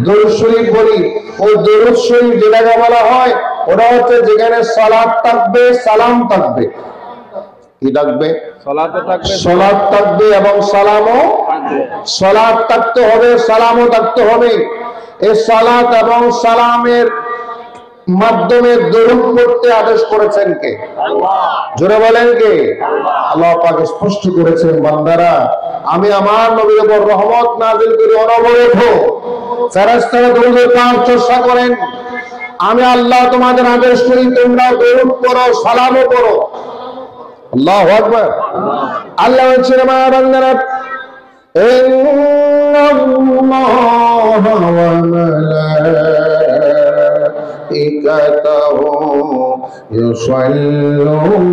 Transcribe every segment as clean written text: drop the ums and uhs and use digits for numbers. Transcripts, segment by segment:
দরুদ শরীফ বলি। ওই দরুদ শরীফ যেটাকে বলা হয় ওটা হচ্ছে যেখানে সালাত থাকবে, সালাম থাকবে। কি থাকবে? সালাত থাকবে এবং সালামও সালাত থাকতে হবে, সালামও থাকতে হবে। এই সালাত এবং সালামের মাধ্যমে দরুদ পড়তে আদেশ করেছেন কে? আল্লাহ। জোরে বলেন কে? আল্লাহ পাক স্পষ্ট করেছেন, বান্দারা আমি আমার নবীর উপর রহমত নাযিল করি অনবরত। ফেরেশতারা দরুদের পাঠ চর্চা করেন। আমি আল্লাহ তোমাদের আদেশ করি তোমরা দরুদ পড়ো, সালামও পড়ো। আল্লাহু আকবার। আল্লাহ বলছেন আমার বান্দারা ইন্নাল্লাহা ওয়া মালাইকাতাহু ইউসাল্লুনা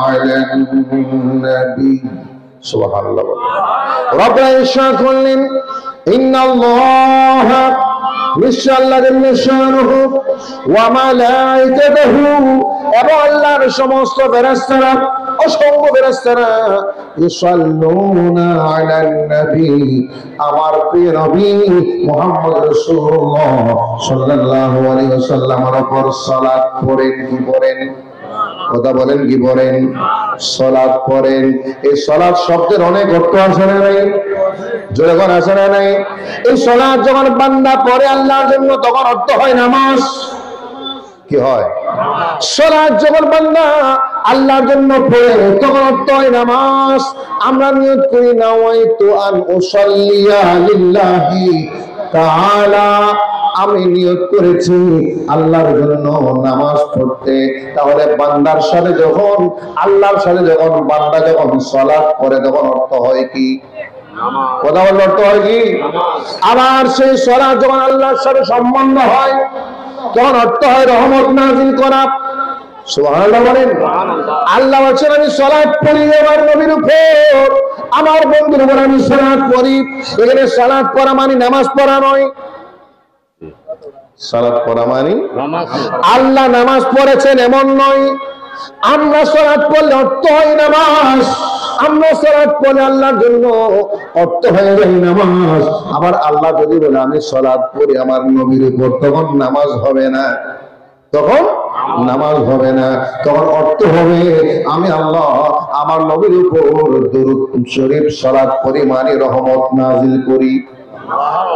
আলান নবী। সুবহানাল্লাহ। রব্বুল ইরশাদ করলেন ইন্নাল্লাহা নিশ্চয় আল্লাহ জাল্লা শানুহু ওয়া মালাইকাতুহু এবং আল্লাহর সমস্ত ফেরেশতারা, অসংখ্য ফেরেশতারা ইউসাল্লুনা আলান নবী আমার প্রিয় নবী মুহাম্মদ রাসূলুল্লাহ সাল্লাল্লাহু আলাইহি ওয়াসাল্লামের উপর সালাত পড়েন। কি পড়েন? কথা বলেন, কি পড়েন? সালাত পড়েন। এই সালাত শব্দের অনেক অর্থ আছে না নাই? জোরে করে আছে না নাই? এই সালাত যখন বান্দা পড়ে আল্লাহর জন্য তখন অর্থ হয় নামাজ। কি হয়? সালাত যখন বান্দা আল্লাহর জন্য পড়ে তখন অর্থ হয় নামাজ। আমরা নিয়ত করি নাওয়াইতু আন উসাল্লিয়া লিল্লাহি তাআলা, আমি নিয়ত করেছি আল্লাহর জন্য নামাজ পড়তে। তাহলে বান্দার সাথে যখন আল্লাহর সাথে যখন বান্দা যখন সালাত পড়ে তখন অর্থ হয় কি? কথা বললে অর্থ হয় কি? আবার সেই সালাত যখন আল্লাহর সাথে সম্বন্ধ হয় তখন অর্থ হয় রহমত নাযিল করা। সুবহানাল্লাহ বলেন। আল্লাহ বলেন আমি সালাত পড়ি আমার নবীর উপর, আমার বন্ধুর উপর আমি সালাত পড়ি। এখানে সালাত পড়া মানে নামাজ পড়া নয়। সালাত পড়া মানে আল্লাহ নামাজ পড়েছেন এমন নয়। আমরা সালাত পড়লে অর্থ হয় নামাজ, আমরা সালাত পড়লে আল্লাহর জন্য অর্থ হয়ে যায় নামাজ। আবার আল্লাহ যদি বলে আমি সালাত পড়ি আমার নবীর উপর তখন নামাজ হবে না, তখন নামাজ হবে না, তখন অর্থ হবে আমি আল্লাহ আমার নবীর উপর দরুদ শরীফ সালাত পড়ি মানে রহমত নাযিল করি।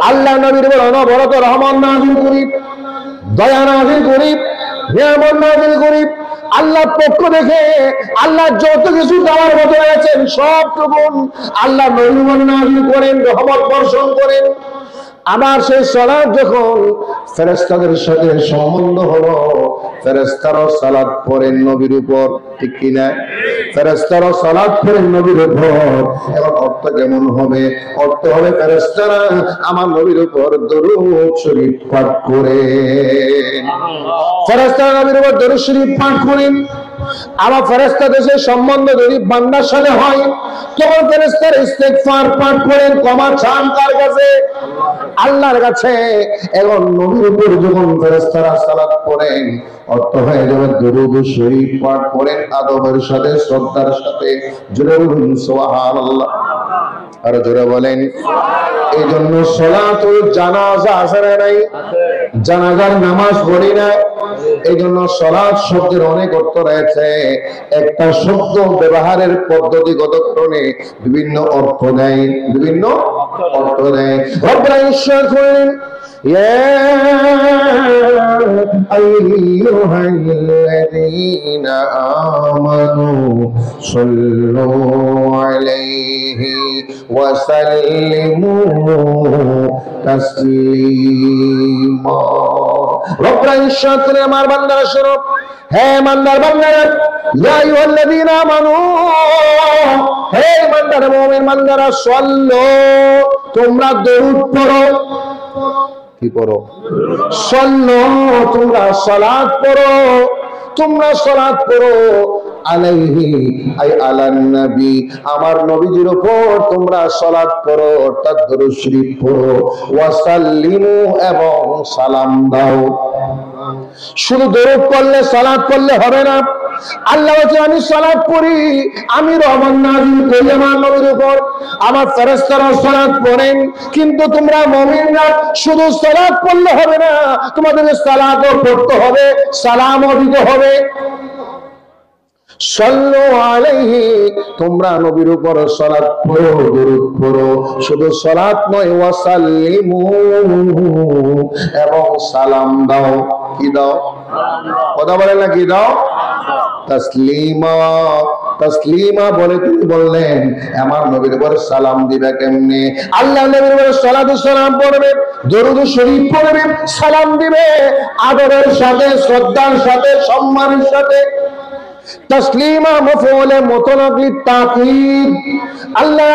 আল্লাহ নবীর উপর অনবরত রহমত নাযিল করি, দয়া নাযিল করি, নিয়ামত নাযিল করি। আল্লাহর পক্ষ থেকে আল্লাহ যত কিছু দেওয়ার মতো আছেন সবটুকু আল্লাহ নবীর উপর নাযিল করেন, রহমত বর্ষণ করেন। আবার সেই সালাত যখন ফেরেশতাদের সাথে সম্বন্ধ হলো ফেরেশতারাও সালাত পড়েন নবীর উপর, ঠিক কি না? ফেরেশতারাও সালাত পড়েন নবীর উপর। এবার অর্থ কেমন হবে? অর্থ হবে ফেরেশতারা আমার নবীর উপর দরুদ শরীফ পাঠ করেন। ফেরেশতারা নবীর উপর দরুদ শরীফ পাঠ করেন। আবার ফেরেশতাদের সাথে সম্বন্ধ যদি বান্দার সাথে হয় তখন ফেরেশতারা ইস্তেগফার পাঠ করেন, ক্ষমা চান কার কাছে? আল্লাহর কাছে। এখন নবীর উপর যখন ফেরেশতারা সালাত পড়েন অর্থ হয়ে যাবে দরুদ শরীফ পাঠ করেন আদবের সাথে, শ্রদ্ধার সাথে। জোরে বলুন সুবহানাল্লাহ। আর জোরে বলেন। এই জন্য সালাতুল জানাজা আছে না নাই? জানাজার নামাজ পড়ি না। এই জন্য সালাত শব্দের অনেক অর্থ রয়েছে। একটা শব্দ ব্যবহারের পদ্ধতিগত কারণে বিভিন্ন অর্থ দেয়, বিভিন্ন অর্থ দেয়। রব্বুল ইরশাদ করেন ইয়া আইয়ুহাল্লাযীনা আমানু সাল্লু আলাইহি ওয়া সাল্লিমু তাসলিমা। রব্বুল ইরশাদ করেন আমার বান্দারা শোনো, হে ইমানদার বান্দারা, ইয়া আইয়ুহাল্লাযীনা আমানু, হে ইমানদার মুমিন বান্দারা, সাল্লু তোমরা দরুদ পড়ো। কি পড়ো? সাল্লু তোমরা সালাত পড়ো, তোমরা সালাত পড়ো আলাইহি আই আলান নবী আমার নবীজির উপর তোমরা সালাত পড়ো, অর্থাৎ দরুদ শরীফ পড়ো। ওয়া সাল্লিমু এবং সালাম দাও। শুধু দরুদ পড়লে সালাত পড়লে হবে না। আল্লাহ বলছে আমি সালাত পড়ি, আমি রহমান নাযিল করি আমার নবীর উপর, আমার ফেরেশতারা সালাত পড়েন। কিন্তু তোমরা মুমিনরা শুধু সালাত পড়লে হবে না, তোমাদের সালাতও পড়তে হবে, সালামও দিতে হবে। সাল্লু আলাইহি, তোমরা নবীর উপর সালাত পড়ো, দরুদ পড়ো। শুধু সালাত নয়, ওয়াসাল্লিমু, এবং সালাম দাও। কি দাও? কথা বলেন না, কি দাও? তাসলিমা। তাসলিমা বলে তিনি বললেন আমার নবীর উপর সালাম দিবে কেমনে? আল্লাহ নবীর উপর সালাতু সালাম পড়বে, দরুদ শরীফ পড়বে, সালাম দিবে আদরের সাথে, শ্রদ্ধার সাথে, সম্মানের সাথে। তাসলিমা মাফউলে মুতলাকি তাকিদ। আল্লাহ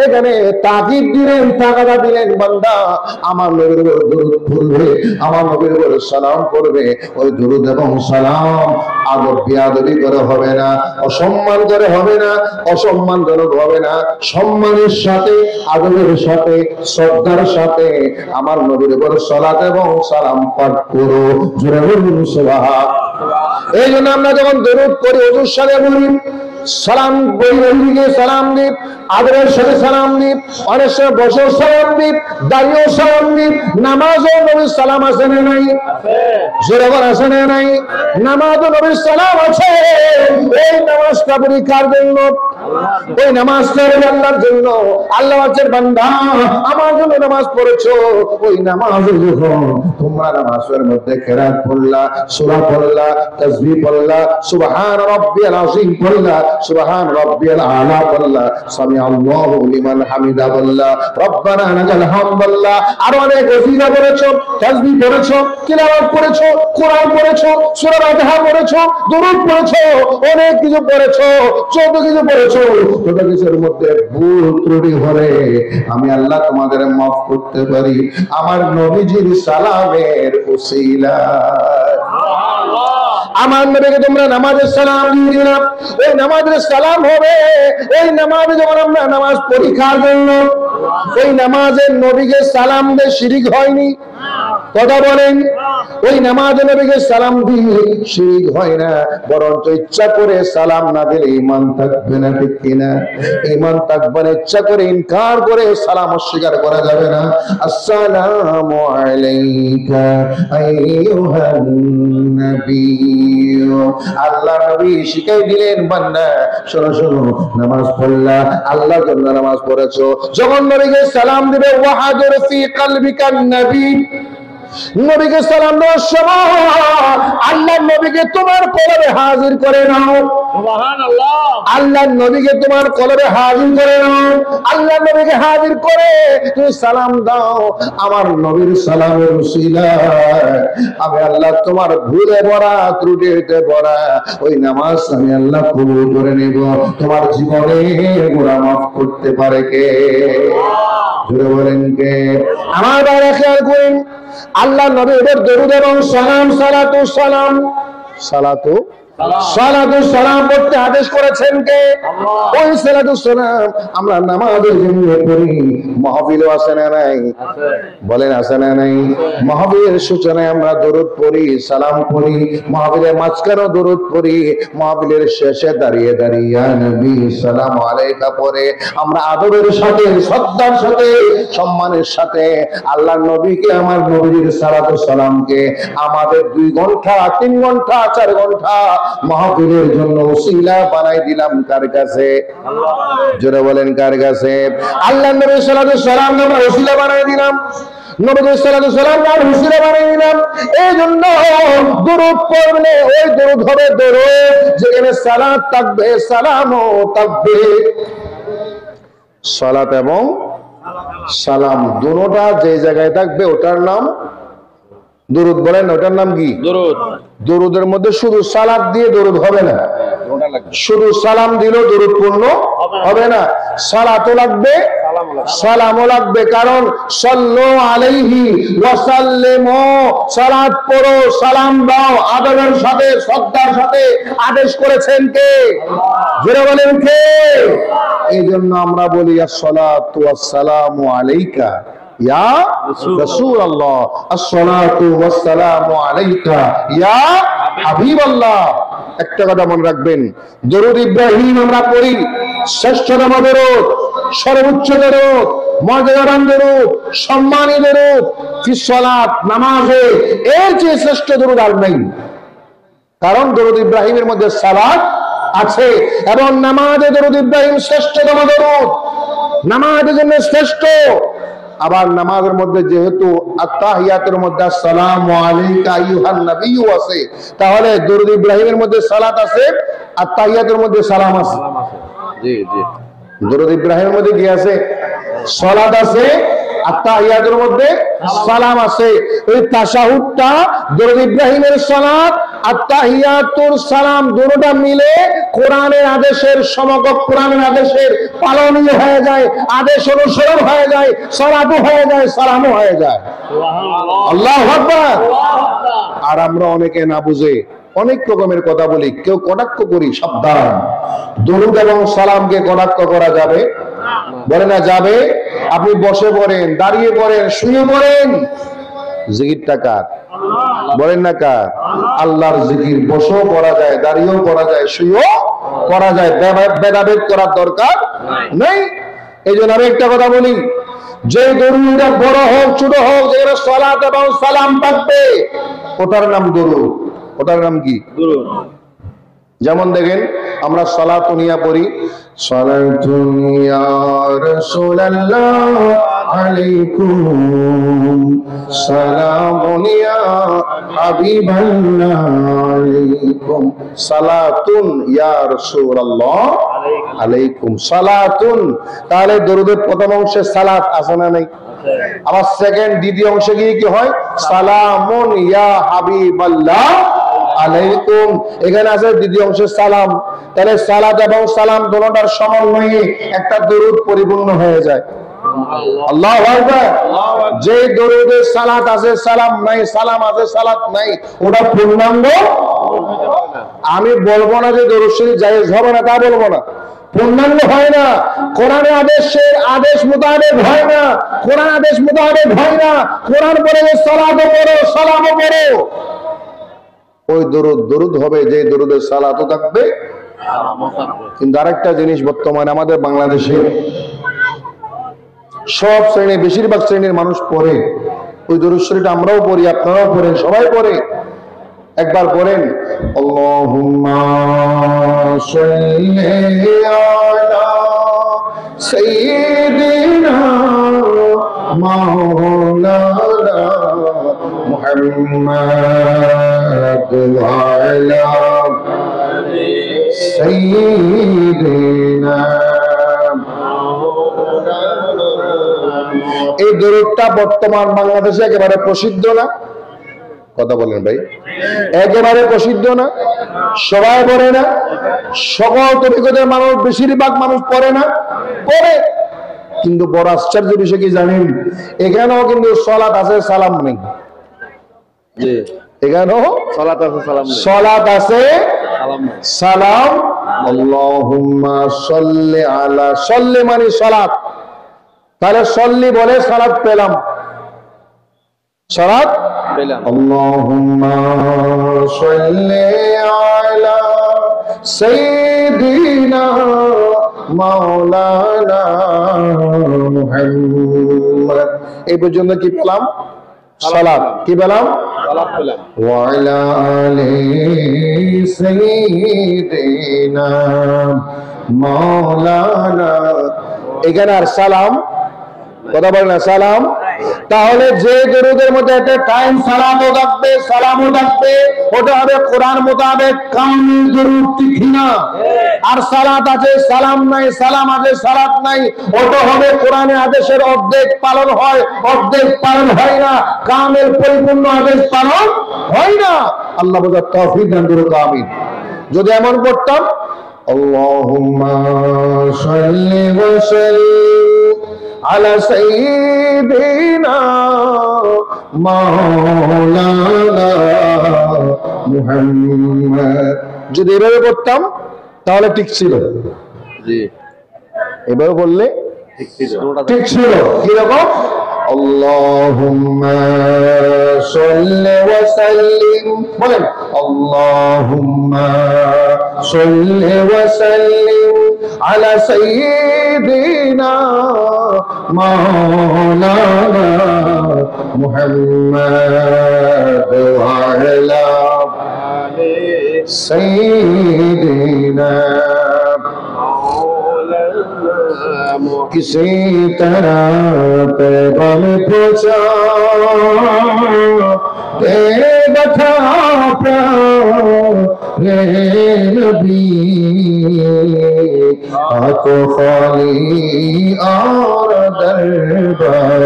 এখানে তাকিদ দিলেন, তাগাদা দিলেন, বান্দা আমার নবীর উপর দরুদ পড়বে, আমার নবীর উপর সালাম করবে। ওই দরুদ এবং সালাম আদব বিয়াদবি করে হবে না, অসম্মান করে হবে না, অসম্মানজনক হবে না, সম্মানের সাথে, আদবের সাথে, শ্রদ্ধার সাথে আমার নবীর উপর সালাত এবং সালাম পাঠ করো। জোরে বলুন সুবহান। এই জন্য আমরা যখন দরুদ পড়ি ওযুর সাথে পড়ি, সালাম বইয়ে সালাম দিই, আদরের সাথে সালাম দিই, অনেক সময় বসে সালাম দিই, দাঁড়িয়েও সালাম দিই। নামাজও নবীর সালাম আছে না নাই? জোরে বল আছে না নাই? নামাজও নবীর সালাম আছে। এই নামাজটা পড়ি কার জন্য? ওই নামাজটা আল্লাহর জন্য। আল্লাহ বলেন বান্দা আমার জন্য নামাজ পড়েছো, ওই নামাজে যখন তোমরা নামাজের মধ্যে কিরাত পড়লা, সূরা পড়লা, তাসবিহ পড়লা, সুবহান রাব্বিয়াল আযীম পড়লা, সুবহান রাব্বিয়াল আলা পড়লা, সামি আল্লাহু লিমান হামিদা বললা, রব্বানা লাকাল হামদ বললা, আর অনেক ওজিফা পড়েছো, তাসবিহ পড়েছো, তিলাওয়াত পড়েছো, কোরআন পড়েছো, সূরা ফাতিহা পড়েছো, দরুদ পড়েছো, অনেক কিছু পড়েছো, যত কিছু পড়েছো, যত কিছুর মধ্যে ভুল ত্রুটি হলে আমি আল্লাহ তোমাদের মাফ করতে পারি আমার নবীজির সালামের উসিলায়। আমার নবীকে তোমরা নামাজের সালাম দিয়ে না, ওই নামাজের সালাম হবে। ওই নামাজে যখন আমরা নামাজ পরীক্ষার জন্য ওই নামাজের নবীকে সালাম দিয়ে শিরিক হয়নি, কথা বলেন? ওই নামাজে নবীকে সালাম দিয়ে শিরিক হয় না, বরঞ্চ ইচ্ছা করে সালাম না দিলে ঈমান থাকবে না, ঠিক কিনা? ঈমান থাকবে না, ইচ্ছা করে ইনকার করে সালাম অস্বীকার করা যাবে না। আসসালামু আলাইকা আইয়ুহান নবী। আল্লাহ নবী শিখাই দিলেন বান্দা শোনো শোনো, নামাজ পড়লা, আল্লাহর জন্য নামাজ পড়েছো, যখন নবীকে সালাম দিবে ওয়াহাদির ফি কলবিকা নবী, নবীকে সালাম দেওয়ার সময় আল্লাহ নবীকে তোমার কলবে হাজির করে নাও। সুবহানাল্লাহ। আল্লাহ নবীকে তোমার কলবে হাজির করে নাও। আল্লাহ নবীকে হাজির করে তুমি সালাম দাও। আমার নবীর সালামের উসিলায় আমি আল্লাহ তোমার ভুলে ভরা, ত্রুটিতে ভরা ওই নামাজ আমি আল্লাহ কবুল করে নেব। তোমার জীবনে গুনাহ মাফ করতে পারে কে? জোরে বলেন কে? আমার বাইরে খেয়াল করুন, আল্লাহ নবীর দরুদ এবং সালাম, সালাতু সালাম, সালাতু সালাতু সালাম পড়তে আদেশ করেছেন কে? ওই সালাতু সালাম আমরা নামাজের জন্য পড়ি। মাহফিলে আছে না নাই? বলেন আছে না নাই? মাহফিলের সূচনায় আমরা দরুদ পড়ি, সালাম পড়ি, মাহফিলের মাঝখানেও দরুদ পড়ি, মাহফিলের শেষে দাঁড়িয়ে দাঁড়িয়ে ইয়া নবী সালামু আলাইকা পড়ে আমরা আদরের সাথে, শ্রদ্ধার সাথে, সম্মানের সাথে আল্লাহর নবীকে, আমার নবীর সালাতু সালামকে আমাদের 2 ঘন্টা, 3 ঘন্টা, 4 ঘন্টা মাহফিলের জন্য ওসিলা বানাই দিলাম। কার কাছে? আল্লাহ। জোরে বলেন কার কাছে? আল্লাহর নবীর সালাতু সালাম আমরা ওসিলা বানাই দিলাম, নবীর সালাতু সালাম আমরা ওসিলা বানাই দিলাম। এই জন্য দরুদ পড়লে ওই দরুদ হবে দরুদ যেখানে সালাত থাকবে, সালামও থাকবে। সালাত এবং সালাম দুটোটা যে জায়গায় থাকবে ওটার নাম দরুদ। বলেন ওটার নাম কি? দরুদ। দরুদের মধ্যে শুধু সালাত দিয়ে দরুদ হবে না, শুধু সালাম দিলেও দরুদ পূর্ণ হবে না, সালাতও লাগবে, সালামও লাগবে। কারণ সাল্লু আলাইহি ওয়া সাল্লিমু, সালাত পড়ো, সালাম দাও আদবের সাথে, শ্রদ্ধার সাথে আদেশ করেছেন কে? জোরে বলেন কে? এই জন্য আমরা বলি আসসালাতু ওয়াসসালামু আলাইকা ইয়া রাসূলুল্লাহ, আসসালাতু ওয়াসসালামু আলাইকা ইয়া হাবিবাল্লাহ। একটা কথা মনে রাখবেন, দরুদ ইব্রাহিম আমরা পড়ি, শ্রেষ্ঠতম দরুদ, সর্বোচ্চ দরুদ, মর্যাদাবান দরুদ, সম্মানী দরুদ ফিস সালাত, নামাজে এর চেয়ে শ্রেষ্ঠ দরুদ আর নেই। কারণ দরুদ ইব্রাহিমের মধ্যে সালাত আছে এবং নামাজে দরুদ ইব্রাহিম শ্রেষ্ঠতম দরুদ, নামাজের জন্য শ্রেষ্ঠ। আবার নামাজের মধ্যে যেহেতু আত্তাহিয়াতের মধ্যে আসসালামু আলাইকা আইয়ুহান নবিয়্যু আছে, তাহলে দরুদ ইব্রাহিমের মধ্যে সালাত আছে, আত্তাহিয়াতের মধ্যে সালাম আছে। জি জি, দরুদ ইব্রাহিমের মধ্যে কি আছে? সালাত আছে, আত্তাহিয়াতের মধ্যে সালাম আছে। এই তাশাহুদটা দরুদ ইব্রাহিমের সালাত, আত্তাহিয়াতুর সালাম দুটোটা মিলে কোরআনের আদেশের সমকক্ষ, কোরআনের আদেশের পালনীয় হয়ে যায়, আদেশ অনুসরণ হয়ে যায়, সালাতও হয়ে যায়, সালামও হয়ে যায়। আল্লাহু আকবার। আর আমরা অনেকে না বুঝে অনেক রকমের কথা বলি, কেউ কটাক্ষ করি, সাবধান। দরুদ এবং সালামকে কটাক্ষ করা যাবে? বলে না যাবে। আপনি বসে পড়েন, দাঁড়িয়ে পড়েন, শুয়ে পড়েন, জিকিরটা কার? বলেন না কার? আল্লাহর জিকির বসেও করা যায়, দাঁড়িয়েও করা যায়, শুয়েও করা যায়, ভেদাভেদ করার দরকার নেই। এই জন্য আমি একটা কথা বলি, যে দরুদটা বড় হোক ছোট হোক, যেখানে সালাত এবং সালাম থাকবে ওটার নাম দরুদ। ওটার নাম কি? দরুদ। যেমন দেখেন আমরা সালাতুনিয়া পড়ি, সালাতুনিয়া রাসূলুল্লাহ আলাইকুম, সালামুনিয়া হাবিবাল্লাহ আলাইকুম, সালাতুন ইয়া রাসূলুল্লাহ আলাইকুম, সালাতুন। তাহলে দরুদের প্রথম অংশে সালাত আছে না নাই? আবার সেকেন্ড, দ্বিতীয় অংশে গিয়ে কি হয়? সালামুন ইয়া হাবিবাল্লাহ আলাইকুম। এখানে আছে দ্বিতীয় অংশে সালাম। তাহলে সালাত এবং সালাম দুটোটার সমন্বয়ে একটা দরুদ পরিপূর্ণ হয়ে যায়। আল্লাহু আকবার। যে দরুদে সালাত আছে সালাম নাই, সালাম আছে সালাত নাই, ওটা পূর্ণাঙ্গ। আমি বলবো না যে দরুদ শরীফ জায়েজ হবে না, তা বলবো না, পূর্ণাঙ্গ হয় না। কোরআনের আদেশের আদেশ মোতাবেক হয় না, কোরআন আদেশ মোতাবেক হয় না। কোরআন পড়ে সালাতও পড়ো, সালামও পড়ো। ওই দরুদ দরুদ হবে যে দরুদের সালাতও থাকবে। কিন্তু আরেকটা জিনিস, বর্তমানে আমাদের বাংলাদেশে সব শ্রেণী, বেশিরভাগ শ্রেণীর মানুষ পড়ে ওই দরুদ শরীফটা, আমরাও পড়ি, আপনারাও পড়েন, সবাই পড়ে। একবার পড়েন, আল্লাহুম্মা সাল্লি আলা সাইয়্যিদিনা মাওলানা মুহাম্মাদ ওয়া আলা সাইয়্যিদিনা। এই দরুদটা বর্তমান বাংলাদেশে একেবারে প্রসিদ্ধ না? কথা বলেন ভাই, একেবারে প্রসিদ্ধ না? সবাই পড়ে না? সকল তরিকতের মানুষ, বেশিরভাগ মানুষ পড়ে না? পড়ে। কিন্তু বড় আশ্চর্য বিষয় কি জানেন? এখানেও কিন্তু সালাত আছে, সালাম নেই। এখানেও সালাত আছে, সালাম নেই। সালাত আছে, সালাম। আল্লাহুম্মা সাল্লি আলা, সাল্লি মানে সালাত। তাহলে সাল্লি বলে সালাত পেলাম, সালাত পেলাম। আল্লাহুম্মা সাল্লি আলা সাইয়্যিদিনা মাওলানা মুহাম্মদ। এই পর্যন্ত কি পেলাম? সালাত। কি পেলাম? সালাত পেলাম। ওয়া আলা আলি সাইয়্যিদিনা মাওলানা। এখানে আর সালাম, কথা বলেন না, সালাম। তাহলে যে দরুদের মধ্যে একটা টাইম সালামও থাকবে, সালামও থাকবে, ওটা হবে কোরআন মোতাবেক কামিল দরুদ, ঠিক না? আর সালাত আছে, সালাম নাই, সালাম আছে, সালাত নাই, ওটা হবে কোরআনের আদেশের অর্ধেক পালন হয়, অর্ধেক পালন হয় না, কামিল পরিপূর্ণ আদেশ পালন হয় না। আল্লাহ বোঝার তৌফিক দান করুক, আমিন। যদি এমন করতাম, আল্লাহুম্মা সাল্লি ওয়া সাল্লিম আলা সাইয়্যিদিনা মাওলানা মুহাম্মদ, যদি এভাবে করতাম তাহলে ঠিক ছিল। জি, এভাবে বললে ঠিক ছিল। কিরকম? আল্লাহুম্মা সাল্লি ওয়া সাল্লিম, বলেন আল্লাহুম্মা সাল্লি ওয়া সাল্লিম আলা সাইয়্যিদিনা মাওলানা মুহাম্মদ ওয়া আলা আলি সাইয়্যিদিনা किसी तरह पैगाम पहुंचा दे बैठा प्यारे नबी आको खाली और दरबार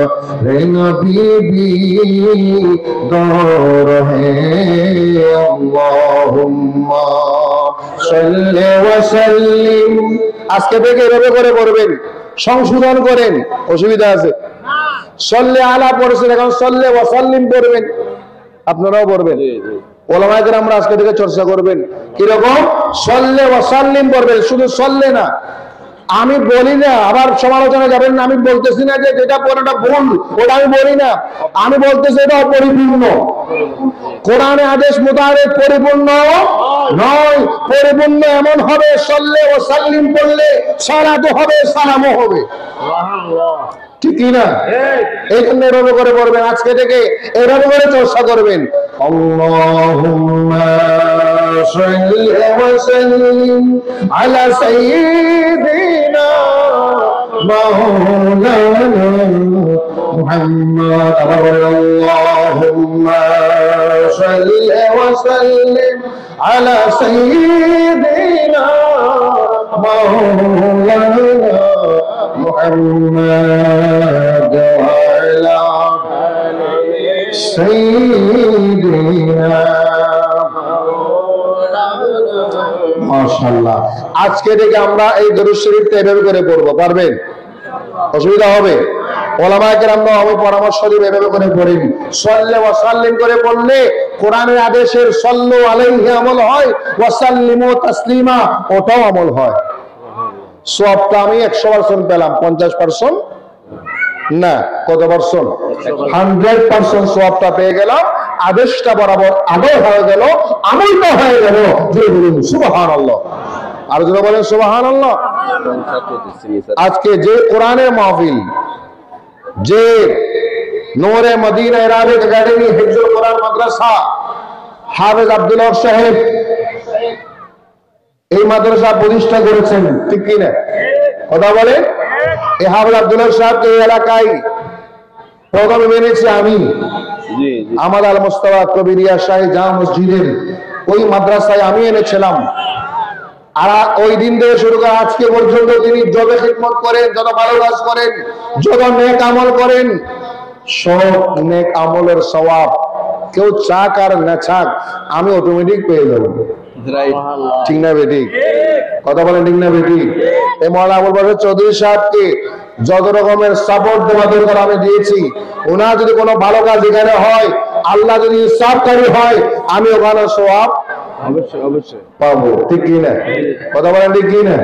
नबी भी दौर है अल्लाहुम्मा सल्ली व सल्लिम আজকে থেকে এভাবে করে পড়বেন, সংশোধন করেন, অসুবিধা আছে। সল্লে আলা পড়ছেন, এখন সল্লে ওয়া সাল্লিম পড়বেন, আপনারাও পড়বেন। ওলামায়ে কেরামরা আজকে থেকে চর্চা করবেন কিরকম সল্লে ওয়া সাল্লিম পড়বেন, শুধু সল্লে না। আমি বলি না, আবার সমালোচনা যাবেন না, আমি বলতেছি না যে যেটা পড়াটা ভুল, ওটা আমি বলি না। আমি বলতেছি এটা অপরিপূর্ণ। কোরআনে আদেশ মোতাবেক পরিপূর্ণ নয়। পরিপূর্ণ এমন হবে সল্লে ও সাল্লিম পড়লে সালাতও হবে, সালামও হবে। ঠিক কি না? এই জন্য এভাবে করে পড়বেন, আজকে থেকে এভাবে করে চর্চা করবেন। আল্লাহুম্মা সাল্লি ওয়া সাল্লিম আলা সাইয়্যিদিনা মাওলানা মুহাম্মদ। আল্লাহুম্মা সাল্লি ওয়া সাল্লিম আলা সাইয়্যিদিনা মাওলানা মুহাম্মদ ওয়া আলা আলি সাইয়্যিদিনা। মাশাআল্লাহ, আজকে থেকে আমরা এই দরুদ শরীফটা এভাবে করে পড়ব, পারবেন? অসুবিধা হবে? ওলামায়ে কেরামরা আমি পরামর্শ দিব এভাবে করে পড়েন। সাল্লি ওয়া সাল্লিম করে পড়লে কোরআনের আদেশের সাল্লু আলাইহি আমল হয়, ওয়া সাল্লিমু তাসলিমা ওটাও আমল হয়। সওয়াবটা আমি 100% পেলাম, 50% না, কত পার্সেন্ট? 100% সওয়াবটা পেয়ে গেলাম। আদেশটা বরাবর আদায় হয়ে গেল, আমলটা হয়ে গেল। জোরে বলুন সুবহানাল্লাহ। আর জোরে বলেন সুবহানাল্লাহ। আজকে যে কোরআনের মাহফিল, যে নূরে মদিনা আরবিক একাডেমি হিফজুল কোরআন মাদ্রাসা, হাফেজ আব্দুল হক সাহেব এই মাদ্রাসা প্রতিষ্ঠা করেছেন, ঠিক কি না? কথা বলে। এই হাফেজ আব্দুল হক সাহেবকে এই এলাকায় প্রথমে মেনেছি আমি। আমাদের আল মুস্তাফা কবিরিয়া শাহী জামে মসজিদের ওই মাদ্রাসায় আমি এনেছিলাম। আর ওই দিন থেকে শুরু করে আজকে পর্যন্ত তিনি যত খিদমত করেন, যত ভালো কাজ করেন, যত নেক আমল করেন, সব নেক আমলের সওয়াব কেউ চাক আর না চাক আমি অটোমেটিক পেয়ে যাবো। ঠিক না বেটি? কথা বলেন ঠিক না বেটি? এই মওলানা আবুল বাশার চৌধুরী সাহেবকে যত রকমের সাপোর্ট দেওয়া দরকার আমি দিয়েছি। ওনার যদি কোনো ভালো কাজ এখানে হয়, আল্লাহ যদি ইনসাফকারী হয়, আমি ওখানে সওয়াব অবশ্যই পাবো। ঠিক কি না? কথা বলেন ঠিক কি না?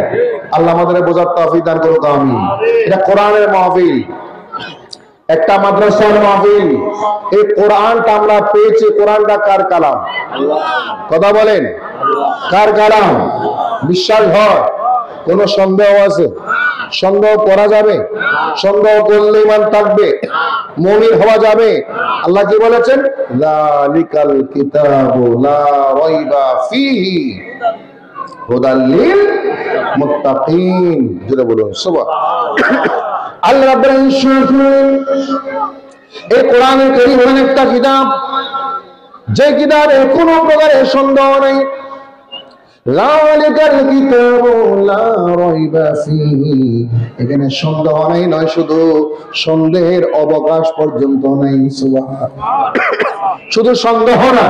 আল্লাহ আমাদের বোঝার তৌফিক দান করুক, আমিন। এটা কোরআনের মাহফিল, একটা মাদ্রাসার মাহফিল। এই কোরআনটা আমরা পেয়েছি, কোরআনটা কার কালাম? কথা বলেন, কার কালাম? বিশ্বাস হয়? কোন সন্দেহ আছে? সন্দেহ করা যাবে? সন্দেহ করলে ঈমান থাকবে, মুমিন হওয়া যাবে। আল্লাহ কি বলেছেন? যালিকাল কিতাবু লা রাইবা ফীহি হুদাল লিল মুত্তাকিন। জোরে বলুন সুবহানাল্লাহ। আল্লাহ রাব্বুল আলামিন এই কোরআনুল কারীম এমন একটা কিতাব, যে কিতাবে কোনো প্রকারের সন্দেহ নেই। যালিকাল কিতাবু লা রাইবা ফীহি, এখানে সন্দেহ নাই, নয় শুধু সন্দেহের অবকাশ পর্যন্ত নাই। সুবহানাল্লাহ। শুধু সন্দেহ না,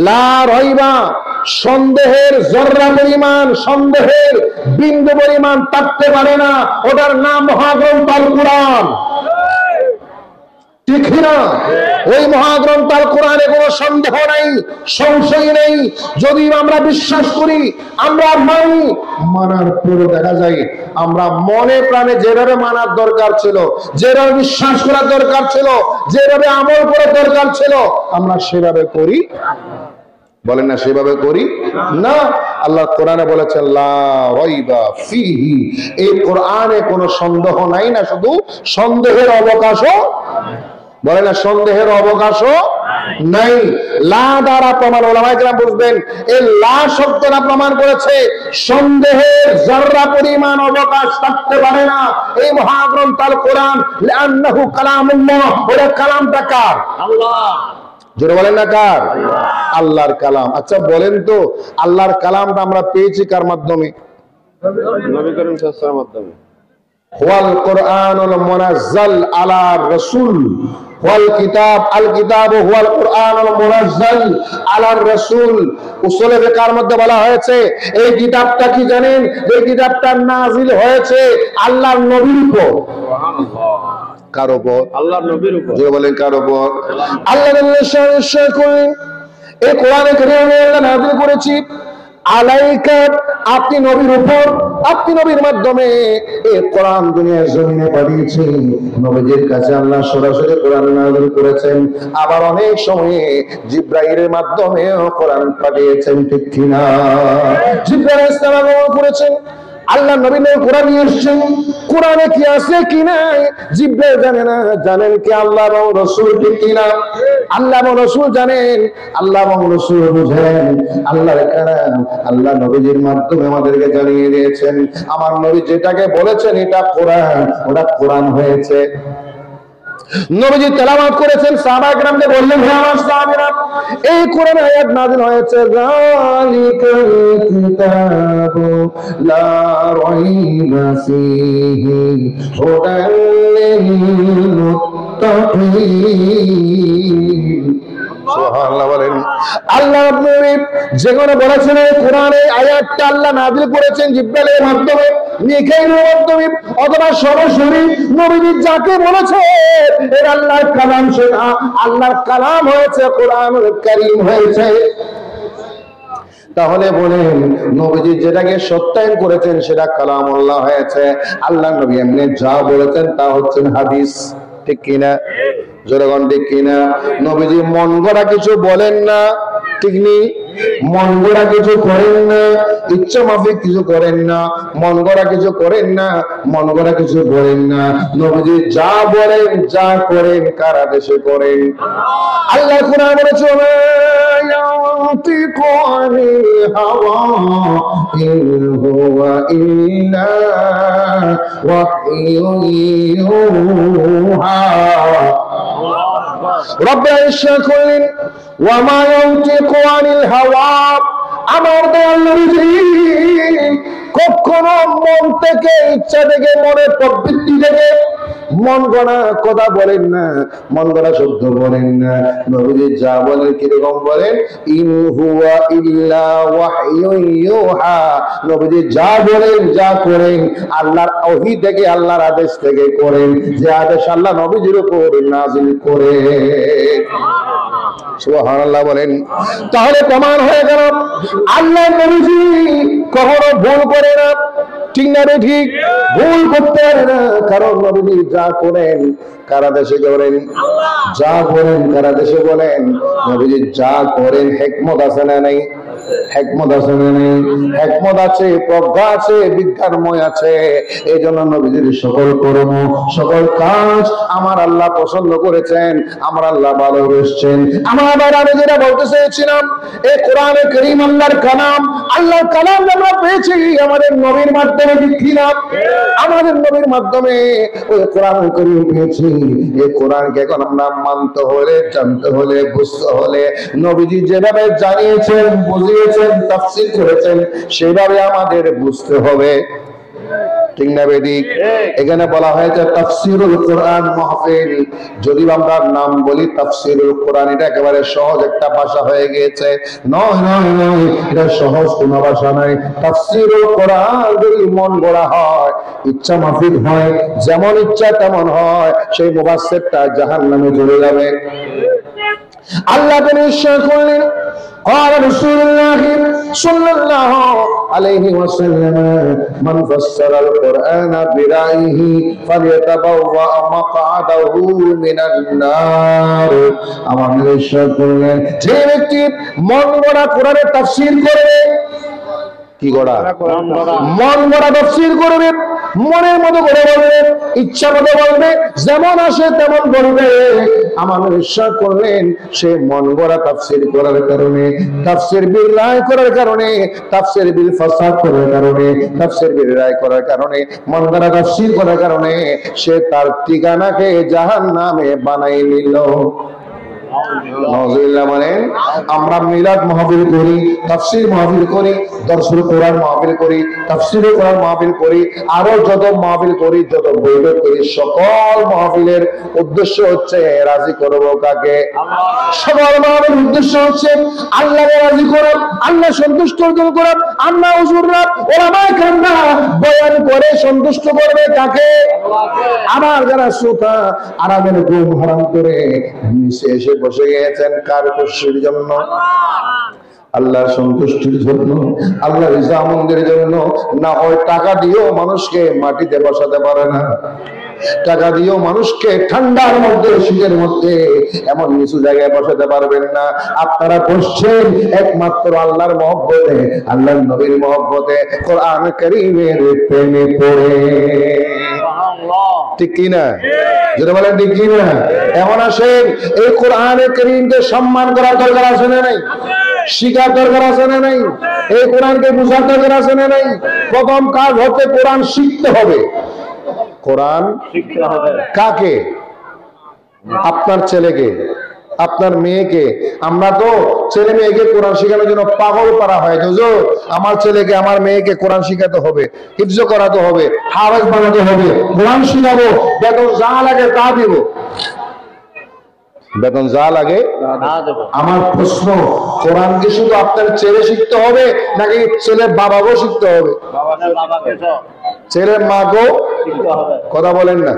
লা রাইবা, সন্দেহের জররা পরিমাণ, সন্দেহের বিন্দু পরিমাণ থাকতে পারে না। ওটার নাম মহাগ্রন্থ আল কোরআন। ঠিক না? ওই মহাগ্রন্থ আল কোরআনে কোনো সন্দেহ নাই, সংশয় নেই। যদি আমরা বিশ্বাস করি, আমরা মানি, মানার পরে দেখা যায় আমরা মনে প্রাণে যেভাবে মানার দরকার ছিল, যেভাবে বিশ্বাস করার দরকার ছিল, যেভাবে আমল করার দরকার ছিল, আমরা সেভাবে করি বলেন না সেভাবে করি না। আল্লাহ কোরআনে বলেছেন লা রাইবা ফিহি, এই কোরআনে কোনো সন্দেহ নাই, না শুধু সন্দেহের অবকাশও, বলে না সন্দেহের অবকাশও নাই। লা দ্বারা প্রমাণ, ওলামায়ে কেরাম বুঝবেন এই লা শব্দটা প্রমাণ করেছে সন্দেহের যাররা পরিমাণ অবকাশ থাকতে পারে না এই মহাগ্রন্থ আল কোরআন, লিআন্নাহু কালামুল্লাহ, ওটা কালামটা কার? আল্লাহ। জোরে বলেন না কার? আল্লাহর কালাম। আচ্ছা বলেন তো আল্লাহর কালামটা আমরা পেয়েছি কার মাধ্যমে? নবী করিম সাল্লাল্লাহু আলাইহি ওয়াসাল্লামের মাধ্যমে। ওয়াল কোরআনুল মুনাজ্জাল আলা রাসূল ওয়াল কিতাব, আল কিতাবু হুয়াল কোরআনুল মুনাজ্জাল আলা রাসূল। উসুলে ফিকহের মধ্যে বলা হয়েছে এই কিতাবটা কি জানেন? যে কিতাবটা নাযিল হয়েছে আল্লাহর নবীর উপর। সুবহানাল্লাহ। কার উপর? আল্লাহর নবীর উপর। যে বলেন কার উপর? আল্লাহ নিশ্চয় করেন এই কোরআনে কারীমে আল্লাহ নাযিল করেছি আলাইকা, আপনি নবীর উপর, আপনি নবীর মাধ্যমে এই কোরআন দুনিয়ার জমিনে পাঠিয়েছি। নবীজির কাছে আল্লাহ সরাসরি কোরআন নাযিল করেছেন, আবার অনেক সময়ে জিবরাইলের মাধ্যমেও কোরআন পাঠিয়েছেন, ঠিক কিনা? জিবরাইল আলাইহিস সালাম করেছেন, আল্লাহ নবী কোরআন নিয়ে এসেছেন, কোরআনে কি আছে কি নাই জিবরাইল জানে না, জানেন কি আল্লাহ এবং রাসূল, ঠিক কিনা? আল্লাহ এবং রাসূল জানেন, আল্লাহ এবং রাসূল বুঝেন আল্লাহর কালাম। আল্লাহ নবীজির মাধ্যমে আমাদেরকে জানিয়ে দিয়েছেন আমার নবী যেটাকে বলেছেন এটা কোরআন, ওটা কোরআন হয়েছে। নবীজি তেলাওয়াত করেছেন, সাহাবায়ে কেরামকে বললেন হে আমার সাহাবীরা এই কোরআন আয়াত নাযিল হয়েছে যালিকাল কিতাবু লা রাইবা ফীহি হুদাল লিল মুত্তাকিন। সুবহানাল্লাহ বলেন। আল্লাহ নবী যেখানে বলেছেন এই কোরআনে আয়াতটা আল্লাহ নাযিল করেছেন জিবরাইলের মাধ্যমে, মিকাঈলের মাধ্যমে, অথবা সরাসরি নবীজি যাকে বলেছে এর আল্লাহর কালাম, সেটা আল্লাহর কালাম হয়েছে, কোরআনুল কারীম হয়েছে। তাহলে বলেন নবীজি যেটাকে সত্যায়ন করেছেন সেটা কালামুল্লাহ হয়েছে। আল্লাহ নবী এমনি যা বলেছেন তা হচ্ছে হাদিস, ঠিক কিনা? জনগণ ঠিক কিনা? নবীজি মন গড়া কিছু বলেন না, ঠিক নেই? মন গড়া কিছু করেন না, ইচ্ছা মাফিক কিছু করেন না, মন গড়া কিছু করেন না, মন গড়া কিছু বলেন না। নবীজি যা বলেন যা করেন কার আদেশে করেন? আল্লাহ কোরআন বলেছে ينطق عن الهوى إن هو إلا وحي يوحى رب العزة করেন وما ينطق عن الهوى, আমার দয়াল নবীজি কখনো মন থেকে, ইচ্ছা থেকে, মনের প্রবৃত্তি থেকে মন গড়া কথা বলেন না, মন গড়া শব্দ বলেন না। নবীজি যা বলেন কিরকম বলেন? ইন হুয়া ইল্লা ওয়াহয়ুন ইউহা। নবীজি যা বলেন যা করেন আল্লাহর ওহী থেকে, আল্লাহর আদেশ থেকে করেন, যে আদেশ আল্লাহ নবীজির উপর নাযিল করে। সুবহানাল্লাহ বলেন। তাহলে প্রমাণ হয়ে গেল আল্লাহ নবীজি কখনো ভুল করে না, ঠিক না রে? ঠিক, ভুল করতে পারে না, কারণ নবীজি যা করেন কার আদেশে করেন? যা করেন কার আদেশে বলেন? নবীজি যা করেন হিকমত আছে না নাই? হিকমত আছে না নাই? হিকমত আছে, প্রজ্ঞা আছে, বিজ্ঞানময় আছে। এই জন্য নবীজির সকল কর্ম, সকল কাজ আমার আল্লাহ পছন্দ করেছেন, আমার আল্লাহ ভালোবেসেছেন। আমার আমি যেটা বলতে চেয়েছিলাম এই কোরআনে কারীম আল্লাহর কালাম, আল্লাহর কালাম আমরা পেয়েছি আমাদের নবীর মাধ্যমে, ঠিক না? আমাদের নবীর মাধ্যমে ওই কোরআন কারীম পেয়েছি। এই কোরআনকে এখন আমরা মানতে হলে, জানতে হলে, বুঝতে হলে নবীজি যেভাবে জানিয়েছেন, বুঝিয়েছেন, তাফসীর করেছেন সেভাবে আমাদের বুঝতে হবে, ঠিক না বেদি? এখানে বলা হয়েছে তাফসীরুল কোরআন মাহফিল। যদি আমরা নাম বলি তাফসীরুল কোরআন, এটা একেবারে সহজ একটা ভাষা হয়ে গিয়েছে। নয় নয় নয়, এটা সহজ কোনো ভাষা নয়। তাফসীরুল কোরআন যদি মন গড়া হয়, ইচ্ছা মাফিক হয়, যেমন ইচ্ছা তেমন হয়, সেই মুফাসসিরটা জাহান্নামে চলে যাবে। আল্লাহ নিশ্চয় করলেন قال رسول الله صلى الله عليه وسلم من فسر القرآن برأيه فليتبوأ مقعده من النار আমাদের ইরশাদ করলেন যে ব্যক্তি মন গড়া কোরআনের তাফসীর করবে কি গড়া মন গড়া তাফসীর করবে মনের মতো করে বলবে ইচ্ছা মতো বলবে যেমন আসে তেমন বলবে আমাদের ইরশাদ করলেন সে মন গড়া তাফসীর করার কারণে তাফসীর বিল রায় করার কারণে তাফসীর বিল ফাসাদ করার কারণে তাফসীর বিল রায় করার কারণে মন গড়া তাফসীর করার কারণে সে তার ঠিকানাকে জাহান্নামে বানাই নিল আমরা মিলাদ মাহফিল করি তাফসীর মাহফিল করি দরসুল কোরআন মাহফিল করি তাফসীর কোরআন মাহফিল করি আরো যত মাহফিল করি যত বৈঠক করি সকল মাহফিলের উদ্দেশ্য হচ্ছে রাজি করব কাকে সকল মাহফিলের উদ্দেশ্য হচ্ছে আল্লাহকে রাজি করা আল্লাহ সন্তুষ্ট অর্জন করা আমরা হুজুররা ওলামায়ে কেরামরা বয়ান করে সন্তুষ্ট করবে কাকে আমার যারা শ্রোতা আরামের ঘুম হারাম করে নিচে এসে বসে গিয়েছেন কার খুশির জন্য আল্লাহর সন্তুষ্টির জন্য আল্লাহর রিজামন্দের জন্য না হয় টাকা দিয়েও মানুষকে মাটিতে বসাতে পারে না টাকা দিয়েও মানুষকে ঠান্ডার মধ্যে শীতের মধ্যে এমন নিচু জায়গায় বসাতে পারবেন না আপনারা বসছেন একমাত্র আল্লাহর মহব্বতে আল্লাহর নবীর মহব্বতে কোরআন কারীমের প্রেমে পড়ে ঠিক কিনা যেটা বলেন ঠিক কিনা এমন আসেন এই কোরআনে কারীমকে সম্মান করার দরকার আছে না নাই শিকার দরকার আছে না নাই এই কোরআনকে বুঝার দরকার আছে না নাই প্রথম কাজ হচ্ছে কোরআন শিখতে হবে কোরআন শিখতে হবে কাকে আপনার ছেলেকে আপনার মেয়েকে আমরা তো ছেলে মেয়েকে কোরআন শেখানোর জন্য পাগল করা হয় হুজুর আমার ছেলেকে আমার মেয়েকে কোরআন শেখাতে হবে হিফজ করাতে হবে হাফেজ বানাতে হবে কোরআন শেখাবো বেতন যা লাগে তা দিব বেতন যা লাগে আমার প্রশ্ন কোরআন কি শুধু আপনার ছেলে শিখতে হবে নাকি ছেলের বাবাকেও শিখতে হবে ছেলের মাকেও কথা বলেন না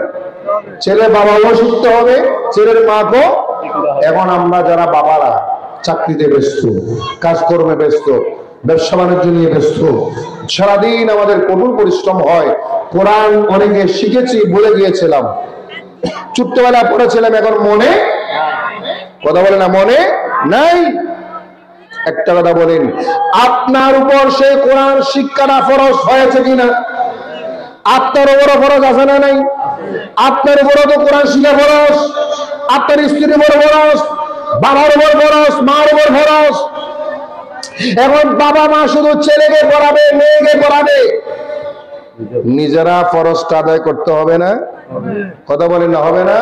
ছেলে বাবাকেও শিখতে হবে ছেলের মাকেও এখন আমরা যারা বাবারা চাকরিতে ব্যস্ত কাজকর্মে ব্যস্ত ব্যবসা বাণিজ্য নিয়ে ব্যস্ত সারাদিন আমাদের কঠোর পরিশ্রম হয় কোরআন অনেকে শিখেছি বলে গিয়েছিলাম ছোট্টবেলা পড়েছিলাম এখন মনে কথা বলে না মনে নাই একটা কথা বলেন আপনার উপর সেই কোরআন শিক্ষাটা ফরজ হয়েছে কিনা আপনার উপরও ফরজ আছে না নাই আপনার উপরও তো কোরআন শিখা ফরজ আপনার স্ত্রীর উপর ফরজ বাবার উপর ফরজ মার উপর ফরজ এখন বাবা মা শুধু ছেলেকে পড়াবে মেয়েকে পড়াবে নিজেরা ফরজটা আদায় করতে হবে না কথা বলেন না হবে না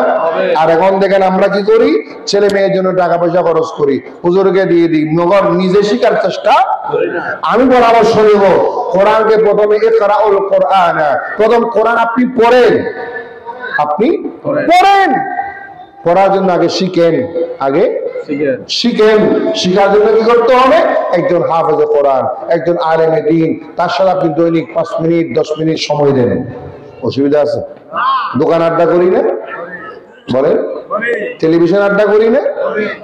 আর এখন দেখেন আমরা কি করি ছেলে মেয়ের জন্য টাকা পয়সা খরচ করি হুজুরকে দিয়ে দিই মগর নিজে শিখার চেষ্টা আমি পরামর্শ দেব কোরআনকে প্রথমে ইকরাউল কোরআন প্রথম কোরআন আপনি পড়েন আপনি পড়েন পড়ার জন্য আগে শিখেন আগে শিখেন শিখার জন্য কি করতে হবে একজন হাফেজে কোরআন একজন আলেমে দ্বীন তার সাথে আপনি দৈনিক 5 মিনিট 10 মিনিট সময় দেন অসুবিধা আছে দোকান আড্ডা করি না বলেন টেলিভিশন আড্ডা করি না